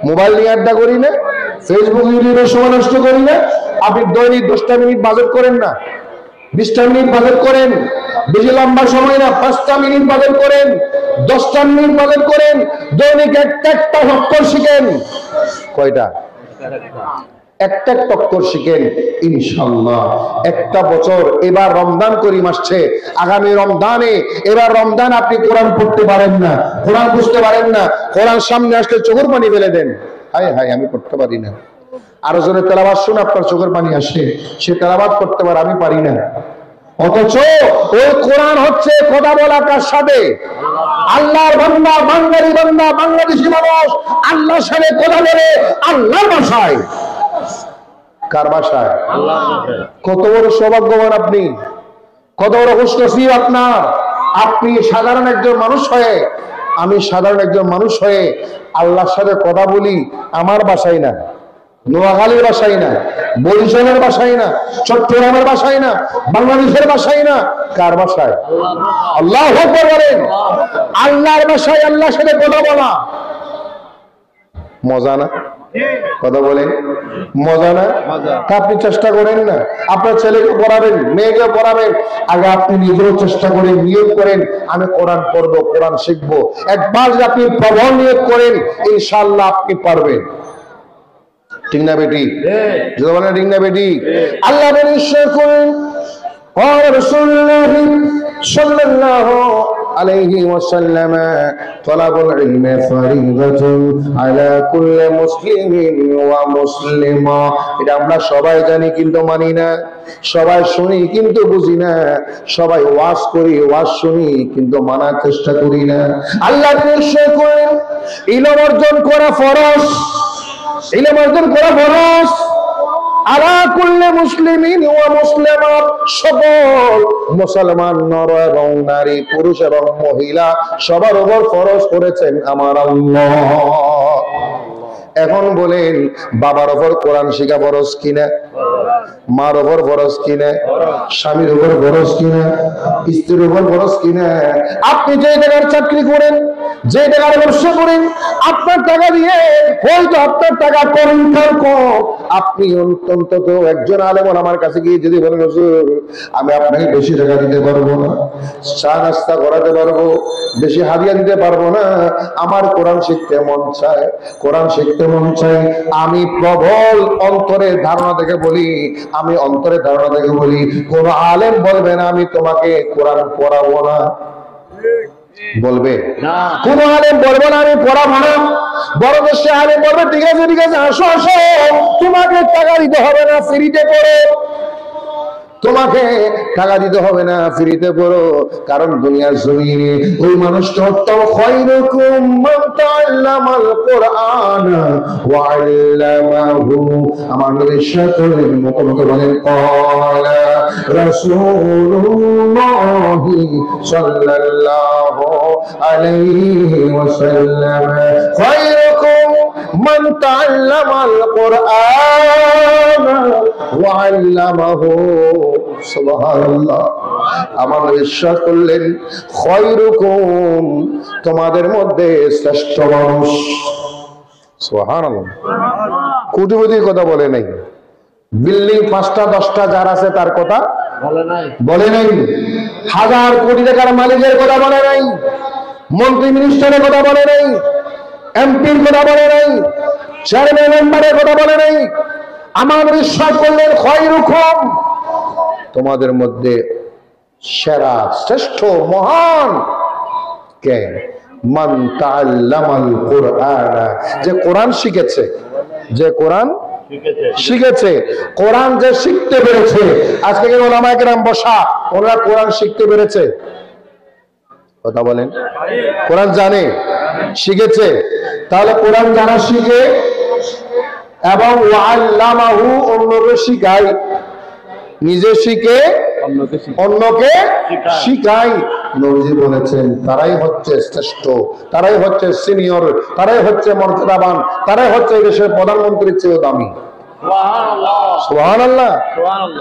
মোবাইল নিয়ে আড্ডা করি না ফেসবুক ইউটিউবের সময় নষ্ট করি না আপনি দৈনিক 10টা মিনিট বাজেট করেন না 20টা মিনিট বাজেট করেন বেশি লম্বা সময় না 5টা মিনিট বাজেট করেন 10টা মিনিট বাজেট করেন দৈনিক একটা অক্ষর শিখেন কয়টা একটা অক্ষর শিখেন ইনশাআল্লাহ একটা বছর এবার রমজান করিম আসছে আগামী রমজানে এবার রমজান আপনি কোরআন পড়তে পারেন না কোরআন বুঝতে পারেন না কোরআন সামনে আসলে চোখের পানি ফেলে দেন হায় হায় আমি পড়তে পারি না আরো জনে তেলাওয়াত শুনে আপনার চোখের পানি আসে সে তেলাওয়াত করতে পারে আমি পারি না অথচ ওই কোরআন হচ্ছে কথা বলা কার সাথে আল্লাহর বান্দা বাঙালি বান্দা বাংলাদেশি মানুষ আল্লাহর সাথে কথা বলে আল্লাহর ভাষায় কার ভাষায় কত বড় সৌভাগ্যবান আপনি কত বড় খুশনসিব আপনার আপনি সাধারণ একজন মানুষ হয়ে আমি সাধারণ একজন মানুষ হয়ে আল্লাহর সাথে কথা বলি আমার ভাষায় না নোয়াখালীর ভাষায় না বরিশালের ভাষায় না চট্টগ্রামের ভাষায় না বাংলাদেশের ভাষায় না কার ভাষায় আল্লাহু আকবার বলেন আল্লাহর ভাষায় আল্লাহর সাথে কথা বলা মজা না কথা বলেন, মজা না? তা আপনি চেষ্টা করেন না, আপনার ছেলেকে পড়াবেন, মেয়েকে পড়াবেন, আগে আপনি নিজেও চেষ্টা করেন, নিয়োগ করেন আমি কোরআন পড়বো, কোরআন শিখবো। একবার যদি আপনি প্রবল নিয়োগ করেন ইনশাআল্লাহ আপনি পারবেন। ঠিক না বেটি? যদি বলেন ঠিক না বেটি? আল্লাহ নিশ্চয় করেন قال رسول الله صلى الله عليه وسلم طلب العلم فريضة على كل مسلم ومسلمة। এটা আমরা সবাই জানি কিন্তু মানি না, সবাই শুনি কিন্তু বুঝি না, সবাই ওয়াজ করি ওয়াজ শুনি কিন্তু মানার চেষ্টা করি না। আল্লাহ নিশ্চয় করেন ইলম অর্জন করা ফরজ, ইলম অর্জন করা ফরজ আলা কুল্লি মুসলিমিন ওয়া মুসলিমাত, সকল মুসলমান নর এবং নারী, পুরুষ এবং মহিলা সবার উপর ফরজ করেছেন আমার আল্লাহ। এখন বলেন বাবার উপর কোরআন শিখা ফরজ কিনা? মার উপর ফরজ কিনা? স্বামীর উপর ফরজ কিনা? স্ত্রীর উপর ফরজ কিনা? আপনি যে টাকার চাকরি করেন, যে টাকার ব্যবসা করেন, আপনার টাকা দিয়ে হয়তো আপনার টাকা কম, আপনি অন্তত একজন আলেম আমার কাছে গিয়ে যদি বলেন হুজুর আমি আপনাকে বেশি টাকা দিতে পারবো না, চা নাস্তা করাতে পারবো, বেশি হাদিয়া দিতে পারবো না, আমার কোরআন শিখতে মন চায়, কোরআন শিখতে মন চায়, আমি প্রবল অন্তরের ধারণা থেকে বলি, আমি অন্তরের ধারণা থেকে বলি কোন আলেম বলবে না আমি তোমাকে কোরআন পড়াবো না, বলবে না? কোন আলেম বলবে না আমি পড়াবো না। বড় দেশে আলেম বলবে ঠিক আছে ঠিক আছে, আসো আসো, তোমাকে টাকা দিতে হবে না, ফ্রিতে পড়ো, তোমাকে টাকা দিতে হবে না, ফ্রিতে পড়ো। কারণ দুনিয়ার জমিনে ওই মানুষটা উত্তম, খায়রুকুম মান তাআল্লামাল কুরআন ওয়া আল্লামাহু। আমার নবী সাল্লাল্লাহু মুখে বলেন ক্বালা রাসূলুল্লাহি সাল্লাল্লাহু আলাইহি ওয়াসাল্লাম খায়রুকুম মান তাআল্লামাল কুরআন ওয়া আল্লামাহু। সুবহানাল্লাহ। আমার বিশ্বাস করলেন খায়রুকুম, তোমাদের মধ্যে শ্রেষ্ঠ মানুষ। সুবহানাল্লাহ। কোটিপতির কথা বলে নাই, বিল্ডিং 5টা 10টা যার আছে তার কথা বলে নাই, হাজার কোটি টাকার মালিকের কথা বলে নাই, মন্ত্রী মিনিস্টারের কথা বলে নাই, এমপির কথা বলে নাই, চেয়ারম্যান মেম্বারের কথা বলে নাই। আমার বিশ্বাস করলেন খায়রুকুম, তোমাদের মধ্যে সেরা শ্রেষ্ঠ মহান কে? মান তাআল্লামাল কুরআন, যে কোরআন শিখেছে, যে কোরআন শিখেছে, কোরআন যে শিখতে পেরেছে। আজকে ওলামায়ে কেরাম বসা, ওরা কোরআন শিখতে পেরেছে? কথা বলেন। কোরআন জানে, শিখেছে। তাহলে কোরআন জানা শিখে এবং ওয়াল্লামাহু, অন্যকে শিখায়, নিজে শিখে অন্যকে শিখায়। নবীজি বলেছেন তারাই হচ্ছে শ্রেষ্ঠ, তারাই হচ্ছে সিনিয়র, তারাই হচ্ছে মর্যাদাবান, তারাই হচ্ছে দেশের প্রধানমন্ত্রীর চেয়েও দামি। সুবহানাল্লাহ।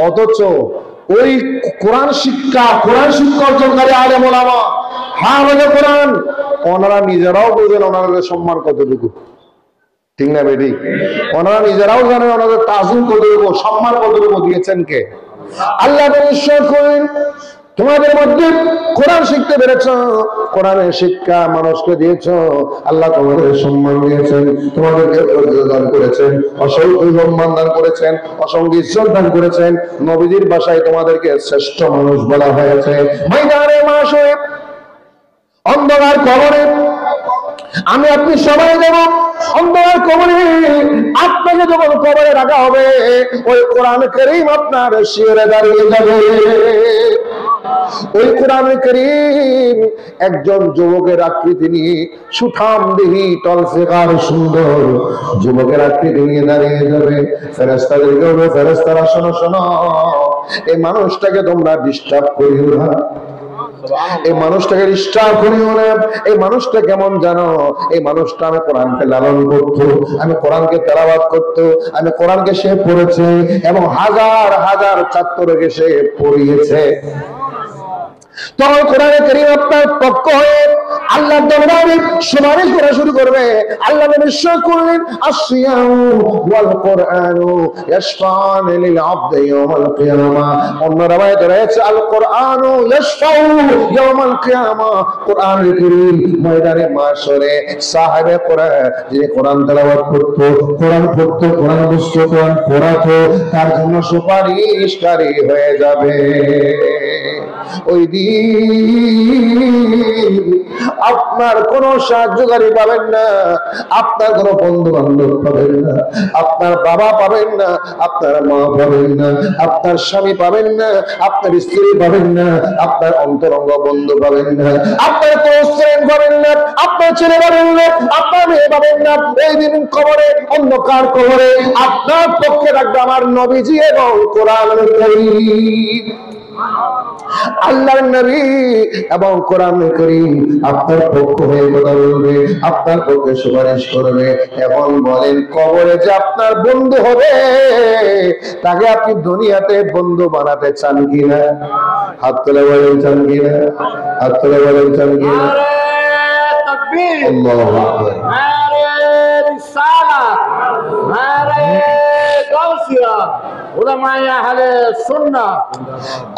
অথচ ওই কোরআন শিক্ষা, কোরআন শিক্ষা অর্জনকারী আলেম ওলামা, হাফেজ কোরআন, ওনারা নিজেরাও বুঝেন ওনাদের সম্মান কতটুকু। ঠিক না বেটি? ওনারা নিজেরাও জানেন ওনাদের তাজিম কতটুকু, সম্মান কতটুকু দিয়েছেন কে? আল্লাহ নিশ্চয় করেন তোমাদের মধ্যে কোরআন শিখতে পেরেছ, কোরআনের শিক্ষা মানুষকে দিয়েছ, আল্লাহ তোমাদের সম্মান দিয়েছেন, তোমাদেরকে দান করেছেন, অসংখ্য সম্মান দান করেছেন, অসংখ্য ইজ্জত দান করেছেন। নবীজির ভাষায় তোমাদেরকে শ্রেষ্ঠ মানুষ বলা হয়েছে। ময়দানে মাশরে, অন্ধকার কবরে আমি আপনি সবাই যাব, অন্ধকার কবরে আপনাকে যখন কবরে রাখা হবে, ওই কোরআন কারীম আপনার শিরে দাঁড়িয়ে যাবে। ওই কোরআন কারীম একজন যুবকের আকৃতি নিয়ে, সুঠাম দেহি, টলফেকার সুন্দর যুবকের আকৃতি নিয়ে দাঁড়িয়ে যাবে। ফেরেশতাদেরকে বলবে, ফেরেশতারা শোনো শোনো, এই মানুষটাকে তোমরা ডিস্টার্ব করিও না, এই মানুষটাকে ডিস্টার্ব করিও না। এই মানুষটা কেমন জানো? এই মানুষটা আমি কোরআনকে লালন করতো, আমি কোরআনকে তেলাওয়াত করতো, আমি কোরআনকে সে পড়েছে এবং হাজার হাজার ছাত্রকে সে পড়িয়েছে। তখন কোরআনে কারীম আপনার পক্ষ হয়ে আল্লাহর দরবারে সুপারিশ করা শুরু করবে। আল্লাহ নবী করলেন আসিয়াম ওয়াল কুরআনু ইয়াশফা'আন লিল আবদি ইয়াওমাল কিয়ামা। অন্য রাওয়ায়াতে রয়েছে আল কুরআনু ইয়াশফা'উ ইয়াওমাল কিয়ামা। কুরআনুল কারীম ময়দানে মাশরে সাহেবে কোরআন যে কোরআন তেলাওয়াত করত, কোরআন পড়তো, কোরআন বুঝতো, কোরআন পড়াতো, তার জন্য সুপারিশকারী হয়ে যাবে। ওই দিন আপনার কোন সাহায্যকারী পাবেন না, আপনার কোন বন্ধু বান্ধব পাবেন না, আপনার বাবা পাবেন না, আপনার মা পাবেন না, আপনার স্বামী পাবেন না, আপনার স্ত্রী পাবেন না, আপনার অন্তরঙ্গ বন্ধু পাবেন না, আপনার কোন ফ্রেন্ড পাবেন না, আপনার ছেলে পাবেন না, আপনার মেয়ে পাবেন না। এই দিন কবরে, অন্ধকার কবরে আপনার পক্ষে রাখবে আমার নবীজি এবং কোরআনুল কারীম। আল্লাহর নবী এবং কোরআনুল কারীম আপনার পক্ষ হয়ে কথা বলবে, আপনার পক্ষে সুপারিশ করবে। এখন বলেন, কবরে যে আপনার বন্ধু হবে, তাকে আপনি দুনিয়াতে বন্ধু বানাতে চান কিনা? হাত তুলে বলেন চান কিনা? হাত তুলে বলেন চান কিনা? আল্লাহু আকবার।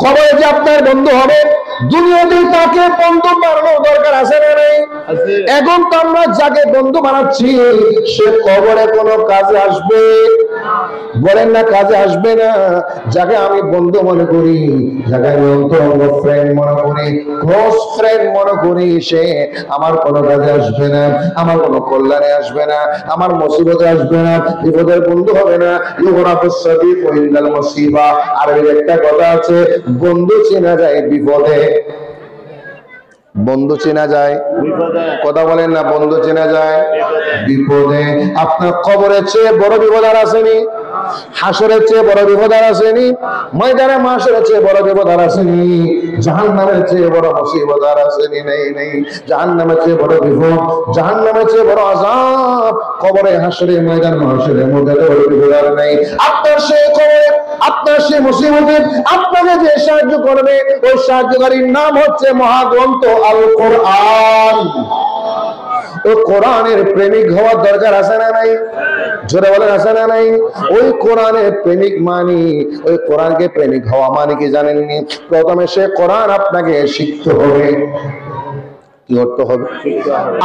কবরে যে আপনার বন্ধু হবে, দুনিয়াতে তাকে বন্ধু বানানোর দরকার আছে না নাই? এখন তো আমরা যাকে বন্ধু বানাচ্ছি সে কবরে কোনো কাজে আসবে? বলেন না কাজে আসবে না। যাকে আমি বন্ধু মনে করি, যাকে আমি অন্তরঙ্গ ফ্রেন্ড মনে করি, ক্লোজ ফ্রেন্ড মনে করি, সে আমার কোনো কাজে আসবে না, আমার কোনো কল্যাণে আসবে না, আমার মুসিবতে আসবে না, বিপদের বন্ধু হবে না। ইউরাফুস সাদিক ওয়া ইনদাল মুসিবা। আরবির একটা কথা আছে, বন্ধু চেনা যায় বিপদে। বন্ধু চেনা যায় বিপদে। কথা বলেন না, বন্ধু চেনা যায় বিপদে। আপনার কবরের চেয়ে বড় বিপদ আর আসেনি, হাসরের চেয়ে বড় বিপদ আর আসেনি, ময়দানে মাশরের চেয়ে বড় বিপদ আর আসেনি, জাহান্নামের চেয়ে বড় মুসিবত আর আসেনি। নেই নেই, জাহান্নামের চেয়ে বড় বিপদ, জাহান্নামের চেয়ে বড় আযাব কবরে, হাসরে, ময়দান মাশরের মধ্যে বড় বিপদ আর নাই। আপনার সেই কবরে, আপনার সেই মুসিবতে আপনাকে যে সাহায্য করবে, ওই সাহায্যকারীর নাম হচ্ছে মহাগ্রন্থ আল কোরআন। ও কোরআনের প্রেমিক হওয়ার দরকার আছে না নাই? জোরে বলেন আছে না নাই? ওই কোরআনের প্রেমিক মানি, ওই কোরআনকে প্রেমিক হওয়া মানে কি জানেননি? প্রথমে সে কোরআন আপনাকে শিখতে হবে। কি করতে হবে?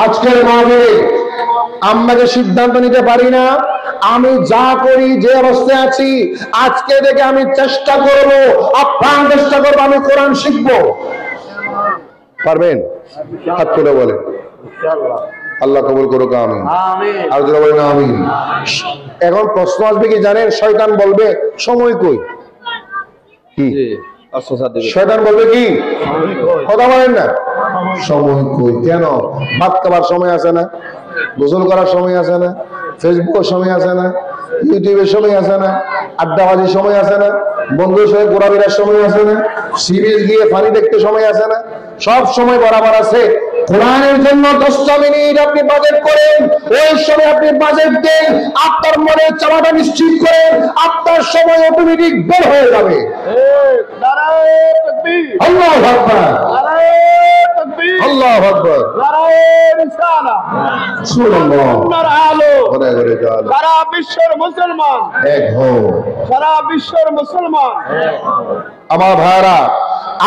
আজকের মাহফিলে আমাকে সিদ্ধান্ত নিতে পারি না, আমি যা করি, যে অবস্থায় আছি আজকে থেকে আমি চেষ্টা করব, আপ্রাণ চেষ্টা করবো, আমি কোরআন শিখবো। পারবেন? হাত তুলে বলেন। আল্লাহ কবুল করুক, আমিন। আর যারা বলেন আমিন। এখন প্রশ্ন আসবে কি জানেন? শয়তান বলবে সময় কই? কি শয়তান বলবে কি? কথা বলেন না, সময় কই? কেন? ভাত খাবার সময় আছে না? গোসল করার সময় আছে না? ফেসবুকের সময় আছে না? ইউটিউবের সময় আছে না? আড্ডাবাজির সময় আছে না? বন্ধুর সঙ্গে ঘোরাফেরার সময় আছে না? সিরিজ গিয়ে পানি দেখতে সময় আছে না? সব সময় বরাবর আছে। কোরআনের জন্য 10 মিনিট আপনি বাজেট করেন, ওই সময় আপনি বাজেট দেন, আপনার মনে চাওয়াটা নিশ্চিত করেন, আপনার সময় অটোমেটিক বের হয়ে যাবে। আল্লাহু আকবার, আল্লাহু আকবার, সুবহানাল্লাহ। সারা বিশ্বের মুসলমান এক হও, সারা বিশ্বের মুসলমান। আমার ভাইরা,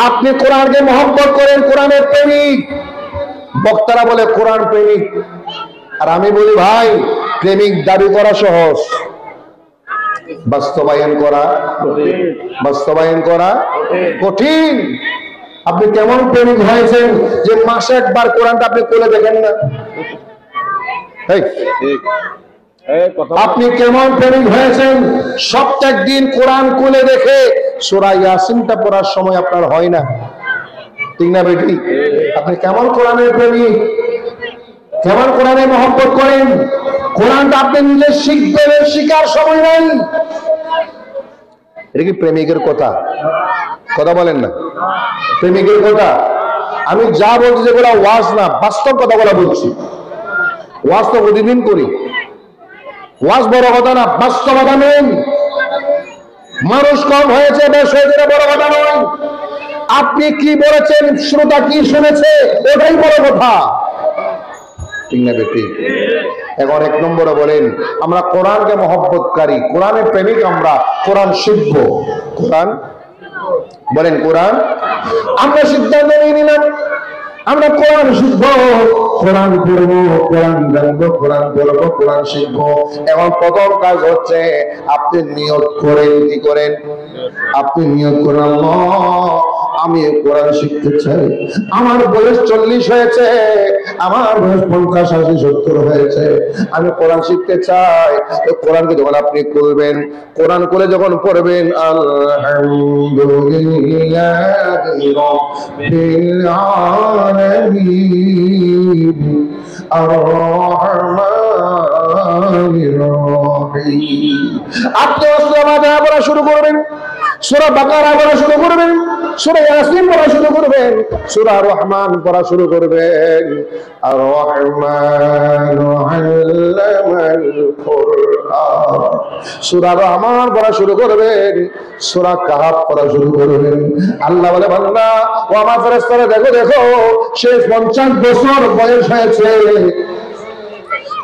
আপনি কোরআনকে মহব্বত করেন, কোরআনের প্রেমিক। বক্তারা বলে কোরআন প্রেমিক, আর আমি বলি ভাই, প্রেমিক দাবি করা সহজ, বাস্তবায়ন করা কঠিন। আপনি কেমন প্রেমিক হয়েছেন যে মাসে একবার কোরআনটা আপনি খুলে দেখেন না? আপনি কেমন প্রেমিক হয়েছেন প্রত্যেক দিন কোরআন খুলে দেখে সূরা ইয়াসিনটা পড়ার সময় আপনার হয় না? ঠিক না বেটি? আপনি কেমন কোরআনের প্রেমিক, কেমন কোরআনে মহব্বত করেন? কোরআনটা আপনি নিজে শিখবেন, শিখার সময় নাই। এটা কি প্রেমিকের কথা? কথা বলেন না, প্রেমিকের কথা। আমি যা বলছি যেগুলো ওয়াজ না, বাস্তব কথা বলা বলছি। ওয়াজ তো প্রতিদিন করি, ওয়াজ বড় কথা না, বাস্তবতা নেই। মানুষ কম হয়েছে, বেশ হয়েছে, বড় কথা নয়। আপনি কি বলেছেন, শ্রোতা কি শুনেছে, ওটাই বড় কথা। ঠিক না বেটি? এখন এক নম্বরে বলেন, আমরা কোরআনকে মহব্বতকারী, কোরআনের প্রেমিক, আমরা কোরআন শিখব। কোরআন বলেন, কোরআন আমরা সিদ্ধান্ত নিয়ে নিলাম, আমরা কোরআন শিখবো, কোরআন পড়বো, কোরআন জানবো, কোরআন পড়বো, কোরআন শিখবো। এখন প্রথম কাজ হচ্ছে আপনি নিয়ত করেন। কি করেন? আপনি নিয়ত করেন, আল্লাহ আমি কোরআন শিখতে চাই। আমার বয়স 40 হয়েছে, আমার বয়স 50, 80, 70 হয়েছে, আমি কোরআন শিখতে চাই। কোরআনকে যখন আপনি করবেন, কোরআন করে যখন পড়বেন, আলহামদুলিল্লাহি রাব্বিল আলামিন আর-রহমানির রহিম, আপনি সূরা ফাতিহা পড়া শুরু করবেন, সূরা বাকারা পড়া শুরু করবেন, সূরা ইয়াসিন পড়া শুরু করবেন, সূরা রহমান পড়া শুরু করবেন। আর রহমান আল্লামাল কুরআন, সূরা রহমান পড়া শুরু করবেন, সূরা কাহাফ পড়া শুরু করবেন। আল্লাহ বলে, বান্দা ও আমার ফেরেশতারা, দেখো দেখো, সে 50 বছর বয়স হয়েছে,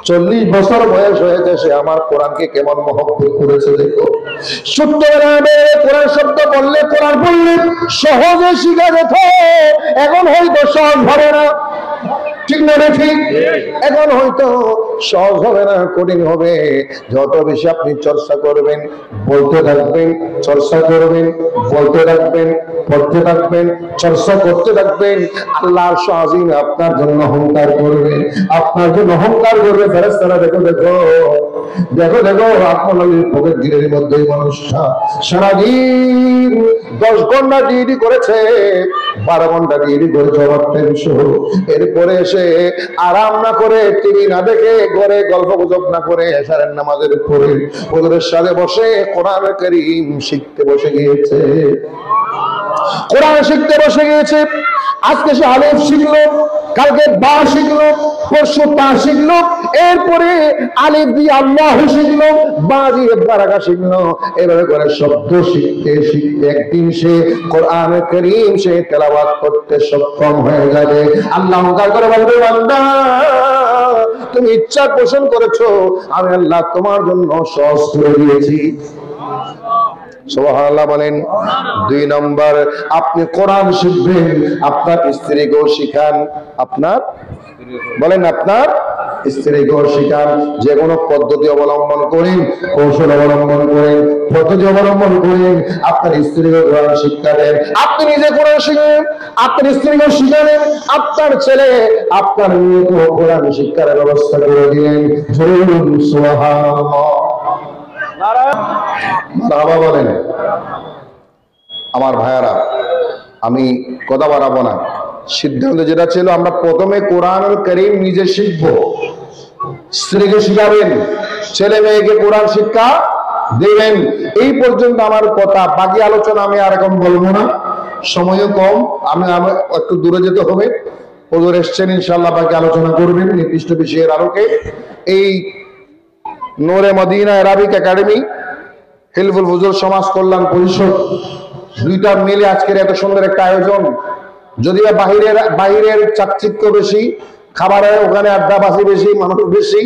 40 বছর বয়স হয়েছে, সে আমার কোরআনকে কেমন মহব্বত করেছে দেখো। ছোট্টবেলায় কোরআন শব্দ বললে, কোরআন বললে সহজে শিখা যেত, এখন হয়তো সহজ হবে না। ঠিক না? ঠিক। এখন হয়তো সহজ হবে না, কঠিন হবে। যত বেশি আপনি চর্চা করবেন, বলতে থাকবেন, চর্চা করবেন, বলতে থাকবেন, পড়তে থাকবেন, চর্চা করতে থাকবেন, আল্লাহর শাহিন আপনার জন্য অহংকার করবে, আপনার জন্য অহংকার করবে। ফেরেশতারা দেখো দেখো দেখো দেখো, আত্মনবীর পকেট গিরের মধ্যে মানুষটা সারাদিন 10 ঘন্টা ডিউটি করেছে, 12 ঘন্টা ডিউটি করেছে, এরপরে এসে আরাম না করে, টিভি না দেখে, ঘরে গল্প গুজব না করে, এশারের নামাজের পরে হুজুরের সাথে বসে কোরআন কারীম শিখতে বসে গিয়েছে। কোরআন শিখতে বসে গিয়েছে। আজকে সে আলিফ শিখলো, কালকে বা শিখলো, পরশু তা শিখলো, এরপরে আলিফ দিয়ে আল্লাহ শিখলো, বা দিয়ে বারাকা শিখলো। এভাবে করে শব্দ শিখতে শিখতে একদিন সে কোরআন কারীম সে তেলাওয়াত করতে সক্ষম হয়ে যাবে। আল্লাহ অহংকার করে বলবে, বান্দা তুমি ইচ্ছা পোষণ করেছো, আমি আল্লাহ তোমার জন্য সহজ করে দিয়েছি। সুবহানাল্লাহ বলেন। 2 নম্বর, আপনি কোরআন শিখবেন, আপনার স্ত্রীকেও শিখান। আপনার বলেন, আপনার স্ত্রীকেও শিখান। যে কোনো পদ্ধতি অবলম্বন করেন, কৌশল অবলম্বন করেন, পদ্ধতি অবলম্বন করেন, আপনার স্ত্রীকে কোরআন শিক্ষা দেন। আপনি নিজে কোরআন শিখেন, আপনার স্ত্রীকেও শিখালেন, আপনার ছেলে আপনার মেয়েকেও কোরআন শিক্ষার ব্যবস্থা করে দিলেন। সুবহানাল্লাহ। বাবা বলেন। আমার ভাইয়ারা, আমি কথা বাড়াবো না, সিদ্ধান্ত যেটা ছিল, আমরা প্রথমে কোরআনুল কারীম নিজে শিখবো, স্ত্রীকে শিখাবেন, ছেলে মেয়েকে কোরআন শিক্ষা দেবেন। এই পর্যন্ত আমার কথা, বাকি আলোচনা আমি আর এখন বলবো না, সময়ও কম, আমি একটু দূরে যেতে হবে। হুজুর এসছেন, ইনশাআল্লাহ বাকি আলোচনা করবেন নির্দিষ্ট বিষয়ের আলোকে। এই নূরে মদিনা আরবিক একাডেমি, হিলফুল ফুজুল সমাজ কল্যাণ পরিষদ, দুইটা মিলে আজকের এত সুন্দর একটা আয়োজন। যদিও বাহিরের চাকচিক্য বেশি, খাবারের ওখানে আড্ডাবাজি বেশি, মানুষ বেশি,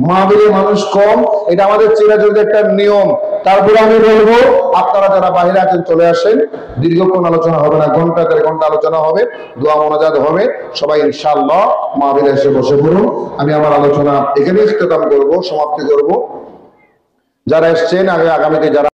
মাহফিলে মানুষ কম, এটা আমাদের চিরাচরিত একটা নিয়ম। তারপরে আমি বলবো, আপনারা যারা বাইরে আছেন চলে আসেন, দীর্ঘক্ষণ আলোচনা হবে না, ঘন্টা 1.5 ঘন্টা আলোচনা হবে, দোয়া মোনাজাত হবে, সবাই ইনশাআল্লাহ মাহফিলে এসে বসে পড়ুন। আমি আমার আলোচনা এখানে ইখতিতাম করব, সমাপ্তি করব। যারা এসছেন, আগামীতে যারা